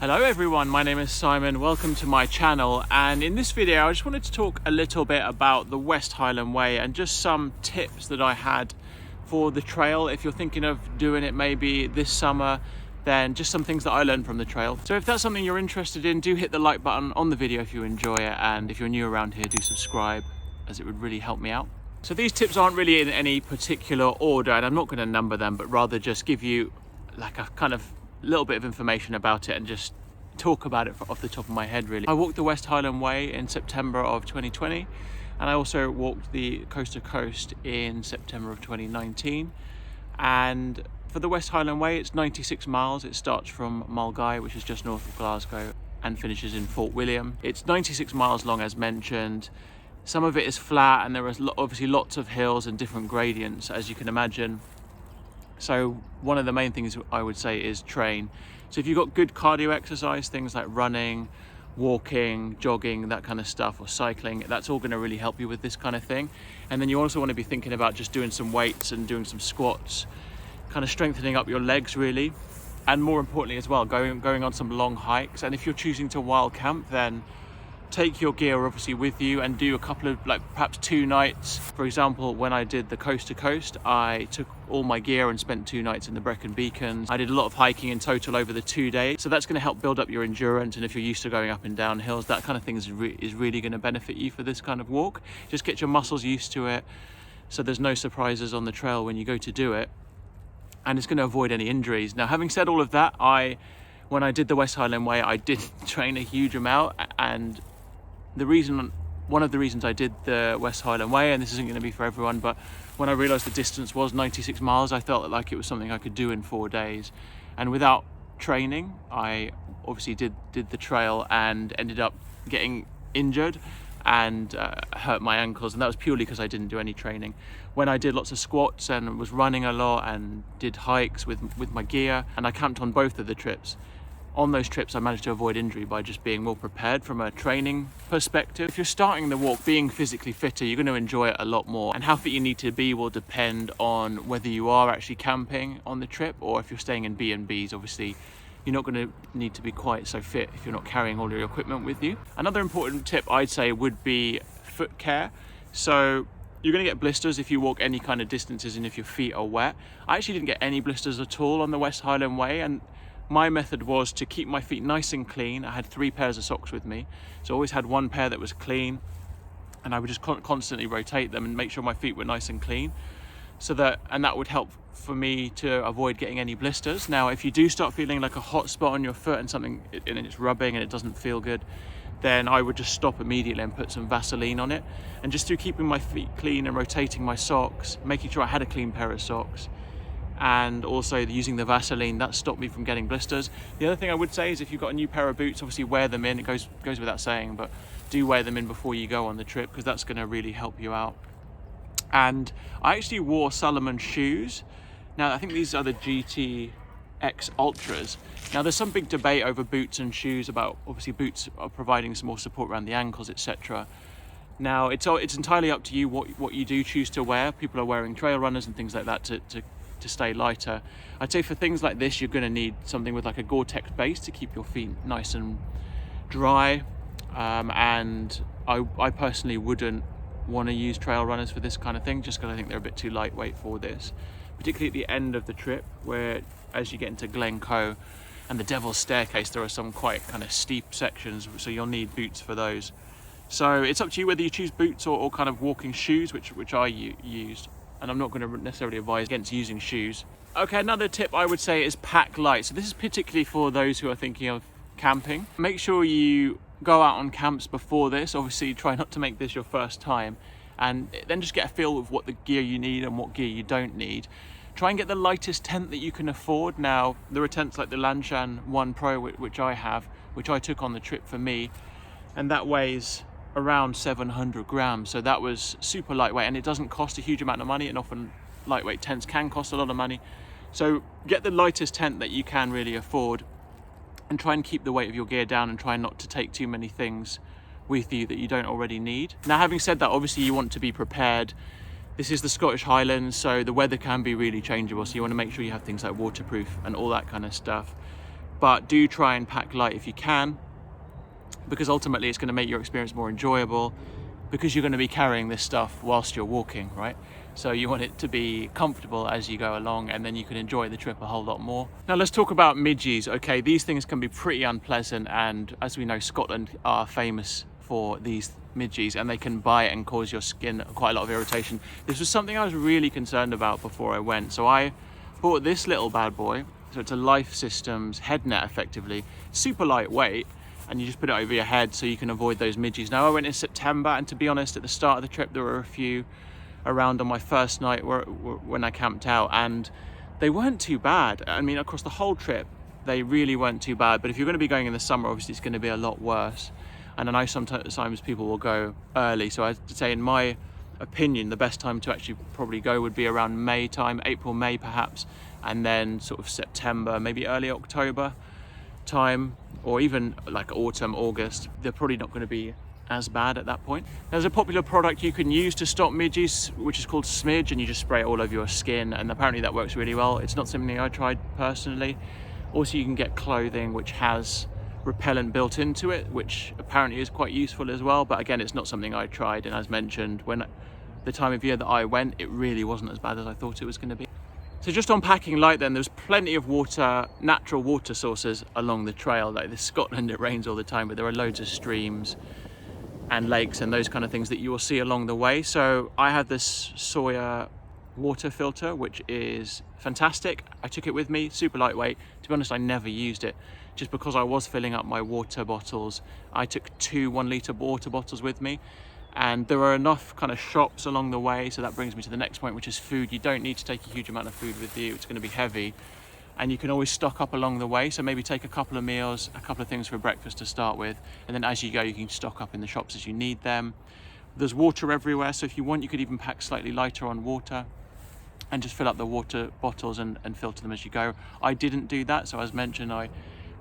Hello everyone, my name is Simon, welcome to my channel, and in this video I just wanted to talk a little bit about the West Highland Way and just some tips that I had for the trail. If you're thinking of doing it maybe this summer, then just some things that I learned from the trail. So if that's something you're interested in, do hit the like button on the video if you enjoy it, and if you're new around here, do subscribe, as it would really help me out. So these tips aren't really in any particular order, and I'm not going to number them, but rather just give you like a kind of little bit of information about it and just talk about it off the top of my head really. I walked the West Highland Way in September of 2020, and I also walked the coast to coast in September of 2019. And for the West Highland Way, it's 96 miles. It starts from Mulgai, which is just north of Glasgow, and finishes in Fort William. It's 96 miles long as mentioned. Some of it is flat, and there is obviously lots of hills and different gradients, as you can imagine. So one of the main things I would say is train. So if you've got good cardio exercise, things like running, walking, jogging, that kind of stuff, or cycling, that's all going to really help you with this kind of thing. And then you also want to be thinking about just doing some weights and doing some squats, kind of strengthening up your legs really. And more importantly as well, going on some long hikes. And if you're choosing to wild camp, then take your gear obviously with you and do a couple of, like perhaps 2 nights. For example, when I did the coast to coast, I took all my gear and spent 2 nights in the Brecon Beacons. I did a lot of hiking in total over the 2 days. So that's going to help build up your endurance. And if you're used to going up and down hills, that kind of thing is really going to benefit you for this kind of walk. Just get your muscles used to it, so there's no surprises on the trail when you go to do it. And it's going to avoid any injuries. Now, having said all of that, when I did the West Highland Way, I did train a huge amount, and one of the reasons I did the West Highland Way, and this isn't going to be for everyone, but when I realised the distance was 96 miles, I felt like it was something I could do in 4 days. And without training, I obviously did the trail and ended up getting injured and hurt my ankles, and that was purely because I didn't do any training. When I did lots of squats and was running a lot and did hikes with my gear, and I camped on both of the trips, on those trips I managed to avoid injury by just being more prepared from a training perspective. If you're starting the walk being physically fitter, you're going to enjoy it a lot more, and how fit you need to be will depend on whether you are actually camping on the trip or if you're staying in B&Bs. Obviously you're not going to need to be quite so fit if you're not carrying all your equipment with you. Another important tip I'd say would be foot care. So you're going to get blisters if you walk any kind of distances and if your feet are wet. I actually didn't get any blisters at all on the West Highland Way, and my method was to keep my feet nice and clean. I had 3 pairs of socks with me, so I always had 1 pair that was clean, and I would just constantly rotate them and make sure my feet were nice and clean, and that would help for me to avoid getting any blisters. Now, if you do start feeling like a hot spot on your foot and it's rubbing and it doesn't feel good, then I would just stop immediately and put some Vaseline on it. And just through keeping my feet clean and rotating my socks, making sure I had a clean pair of socks, and also using the Vaseline, that stopped me from getting blisters. The other thing I would say is if you've got a new pair of boots, obviously wear them in. It goes without saying, but do wear them in before you go on the trip, because that's going to really help you out. And I actually wore Salomon shoes. Now, I think these are the GTX Ultras. Now, there's some big debate over boots and shoes about, obviously boots are providing some more support around the ankles, etc. Now, it's entirely up to you what you do choose to wear. People are wearing trail runners and things like that to stay lighter. I'd say for things like this, you're going to need something with like a Gore-Tex base to keep your feet nice and dry. And I personally wouldn't want to use trail runners for this kind of thing, just because I think they're a bit too lightweight for this, particularly at the end of the trip, where as you get into Glencoe and the Devil's Staircase, there are some quite kind of steep sections, so you'll need boots for those. So it's up to you whether you choose boots or kind of walking shoes, which I used. And I'm not going to necessarily advise against using shoes. Okay, another tip I would say is pack light. So this is particularly for those who are thinking of camping. Make sure you go out on camps before this. Obviously, try not to make this your first time, and then just get a feel of what the gear you need and what gear you don't need. Try and get the lightest tent that you can afford. Now, there are tents like the Lanshan One Pro, which I took on the trip for me, and that weighs around 700 grams, so that was super lightweight, and it doesn't cost a huge amount of money, and often lightweight tents can cost a lot of money. So get the lightest tent that you can really afford, and try and keep the weight of your gear down, and try not to take too many things with you that you don't already need. Now, having said that, obviously you want to be prepared. This is the Scottish Highlands, so the weather can be really changeable, so you want to make sure you have things like waterproof and all that kind of stuff. but do try and pack light if you can, because ultimately it's going to make your experience more enjoyable, because you're going to be carrying this stuff whilst you're walking, right? So you want it to be comfortable as you go along, and then you can enjoy the trip a whole lot more. Now let's talk about midges. Okay, these things can be pretty unpleasant, and as we know, Scotland are famous for these midges, and they can bite and cause your skin quite a lot of irritation. This was something I was really concerned about before I went, so I bought this little bad boy. So it's a Life Systems head net, effectively. Super lightweight, and you just put it over your head so you can avoid those midges. Now I went in September, and to be honest, at the start of the trip there were a few around on my first night when I camped out, and they weren't too bad. I mean, across the whole trip they really weren't too bad, but if you're going to be going in the summer, obviously it's going to be a lot worse. And I know sometimes people will go early, so I'd say, in my opinion, the best time to actually probably go would be around May time, April, May perhaps, and then sort of September, maybe early October time, or even like autumn, August. They're probably not going to be as bad at that point. There's a popular product you can use to stop midges, which is called Smidge, and you just spray it all over your skin, and apparently that works really well. It's not something I tried personally. Also, you can get clothing which has repellent built into it, which apparently is quite useful as well, but again, it's not something I tried, and as mentioned, when the time of year that I went, it really wasn't as bad as I thought it was going to be. So just on packing light then, there's plenty of water, natural water sources along the trail. Like this Scotland, it rains all the time, but there are loads of streams and lakes and those kind of things that you will see along the way. So I have this Sawyer water filter, which is fantastic. I took it with me, super lightweight. To be honest, I never used it, just because I was filling up my water bottles. I took 2 1-litre water bottles with me, and there are enough kind of shops along the way. So that brings me to the next point, which is food. You don't need to take a huge amount of food with you. It's going to be heavy, and you can always stock up along the way. So maybe take a couple of meals, a couple of things for breakfast to start with, and then as you go, you can stock up in the shops as you need them. There's water everywhere, so if you want, you could even pack slightly lighter on water and just fill up the water bottles and filter them as you go. I didn't do that, so as mentioned, I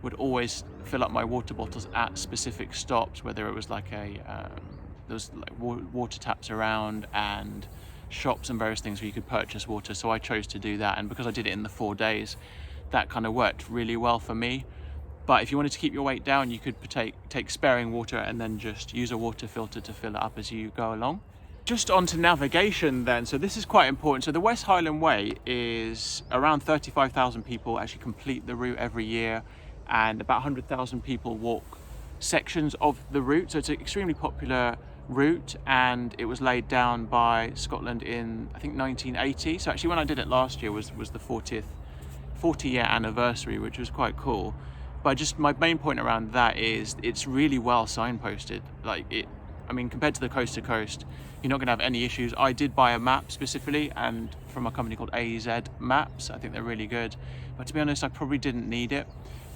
would always fill up my water bottles at specific stops, whether it was like there's like water taps around and shops and various things where you could purchase water. So I chose to do that, and because I did it in the 4 days, that kind of worked really well for me. But if you wanted to keep your weight down, you could take sparing water and then just use a water filter to fill it up as you go along. Just onto navigation then, so this is quite important. So the West Highland Way is around 35,000 people actually complete the route every year, and about 100,000 people walk sections of the route. So it's an extremely popular route, and it was laid down by Scotland in, I think, 1980. So actually when I did it last year was the 40-year anniversary, which was quite cool. But just my main point around that is it's really well signposted. I mean, compared to the coast to coast, you're not going to have any issues. I did buy a map specifically, and from a company called AZ Maps. I think they're really good, but to be honest, I probably didn't need it.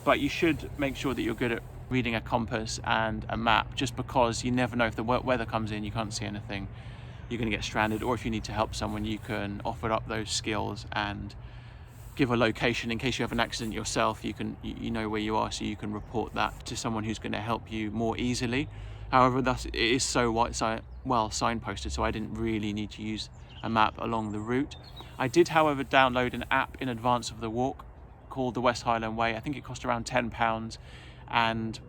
But you should make sure that you're good at reading a compass and a map, just because you never know, if the weather comes in, you can't see anything, you're going to get stranded, or if you need to help someone, you can offer up those skills and give a location in case you have an accident yourself. You know where you are, so you can report that to someone who's going to help you more easily. However, it is so well signposted, so I didn't really need to use a map along the route. I did, however, download an app in advance of the walk called the West Highland Way. I think it cost around £10, and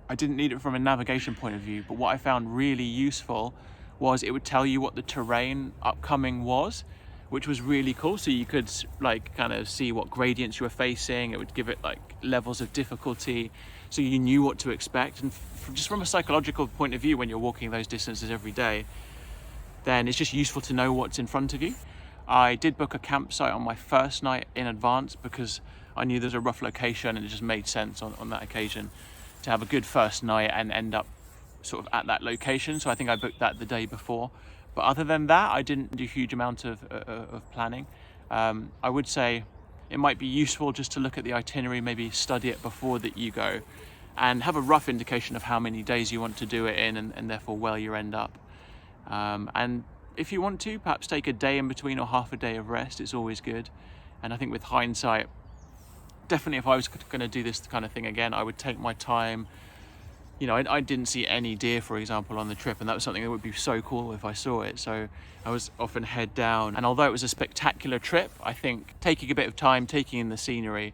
I didn't need it from a navigation point of view, but what I found really useful was it would tell you what the terrain upcoming was, which was really cool. So you could kind of see what gradients you were facing. It would give it levels of difficulty, so you knew what to expect. And just from a psychological point of view, when you're walking those distances every day, then it's just useful to know what's in front of you. I did book a campsite on my first night in advance because I knew there's a rough location, and it just made sense on that occasion to have a good first night and end up sort of at that location. So I think I booked that the day before. But other than that, I didn't do a huge amount of planning. I would say it might be useful just to look at the itinerary, maybe study it before that you go, and have a rough indication of how many days you want to do it in, and therefore where you end up. And if you want to, perhaps take a day in between or half a day of rest. It's always good. And I think with hindsight, definitely if I was going to do this kind of thing again, I would take my time. You know, I didn't see any deer, for example, on the trip, and that was something that would be so cool if I saw it. So I was often head down, and although it was a spectacular trip, I think taking a bit of time, taking in the scenery,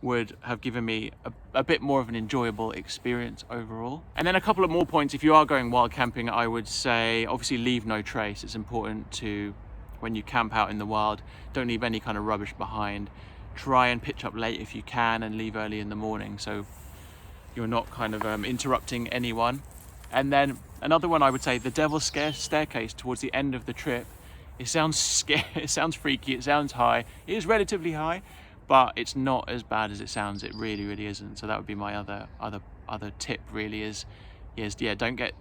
would have given me a bit more of an enjoyable experience overall. And then a couple of more points. If you are going wild camping, I would say obviously leave no trace. It's important to, when you camp out in the wild, don't leave any kind of rubbish behind. Try and pitch up late if you can and leave early in the morning, so you're not kind of interrupting anyone. And then another one, I would say the Devil's Staircase towards the end of the trip. It sounds scary, it sounds freaky, it sounds high. It is relatively high, but it's not as bad as it sounds. It really, really isn't. So that would be my other tip. Really is yeah, don't get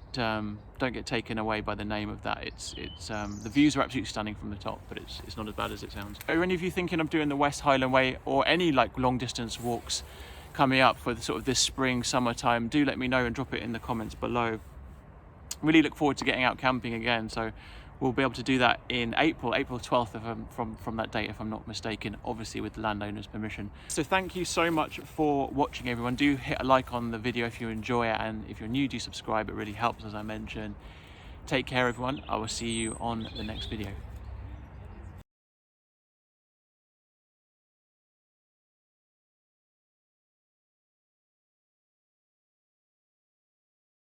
taken away by the name of that. It's the views are absolutely stunning from the top, but it's not as bad as it sounds. Are any of you thinking of doing the West Highland Way or any like long distance walks coming up for sort of this spring, summertime? Do let me know and drop it in the comments below. Really look forward to getting out camping again. So we'll be able to do that in April 12th from that date, if I'm not mistaken, obviously with the landowner's permission. So thank you so much for watching, everyone. Do hit a like on the video if you enjoy it, and if you're new, do subscribe. It really helps, as I mentioned. Take care, everyone. I will see you on the next video.